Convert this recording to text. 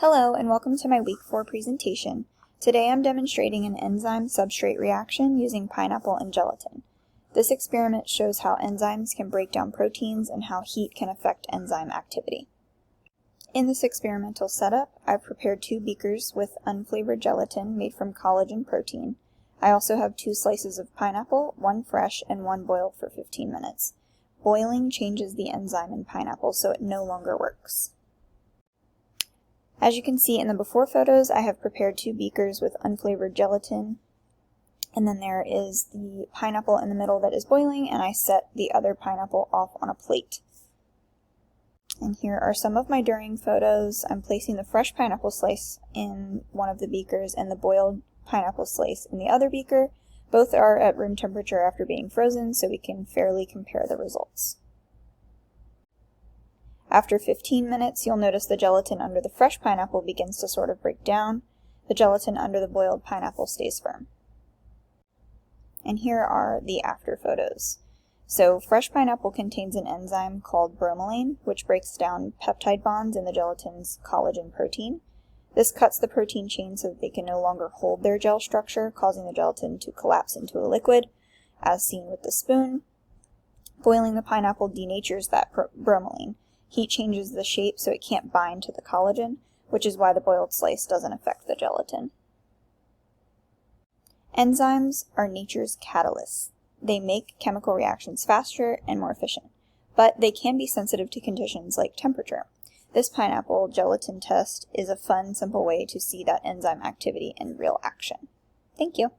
Hello and welcome to my week 4 presentation. Today I'm demonstrating an enzyme-substrate reaction using pineapple and gelatin. This experiment shows how enzymes can break down proteins and how heat can affect enzyme activity. In this experimental setup, I've prepared 2 beakers with unflavored gelatin made from collagen protein. I also have 2 slices of pineapple, 1 fresh and 1 boiled for 15 minutes. Boiling changes the enzyme in pineapple so it no longer works. As you can see in the before photos, I have prepared 2 beakers with unflavored gelatin, and then there is the pineapple in the middle that is boiling, and I set the other pineapple off on a plate. And here are some of my during photos. I'm placing the fresh pineapple slice in one of the beakers and the boiled pineapple slice in the other beaker. Both are at room temperature after being frozen, so we can fairly compare the results. After 15 minutes, you'll notice the gelatin under the fresh pineapple begins to sort of break down. The gelatin under the boiled pineapple stays firm. And here are the after photos. So fresh pineapple contains an enzyme called bromelain, which breaks down peptide bonds in the gelatin's collagen protein. This cuts the protein chain so that they can no longer hold their gel structure, causing the gelatin to collapse into a liquid, as seen with the spoon. Boiling the pineapple denatures that bromelain. Heat changes the shape so it can't bind to the collagen, which is why the boiled slice doesn't affect the gelatin. Enzymes are nature's catalysts. They make chemical reactions faster and more efficient, but they can be sensitive to conditions like temperature. This pineapple gelatin test is a fun, simple way to see that enzyme activity in real action. Thank you.